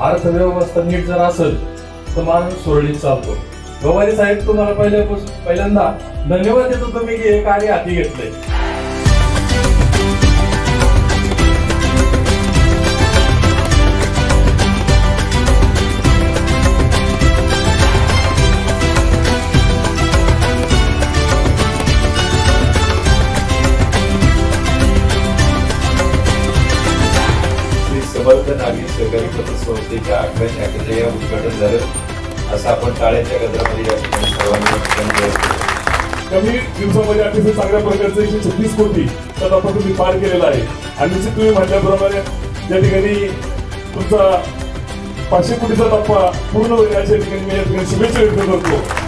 अर्थव्यवस्था नीट जर असेल तर माणूस सुरळीत चालतो. गवारी साहेब, तुम्हाला पहिल्यांदा धन्यवाद देतो, तुम्ही हे कार्य हाती घेतलंय. समर्थ नागरी सहकारी पतसंस्थेच्या 11 शाखेचं या उद्घाटन झालं असं आपण टाळ्यांच्या गजरामध्ये या ठिकाणी सर्वांनी कमी दिवसामध्ये अतिशय चांगल्या प्रकारचं 136 कोटी तर आपण तुम्ही पार केलेला आहे. आणि निश्चित तुम्ही म्हटल्याप्रमाणे या ठिकाणी तुमचा 500 कोटीचा टप्पा पूर्ण होईल अशा ठिकाणी मी या ठिकाणी शुभेच्छा व्यक्त करतो.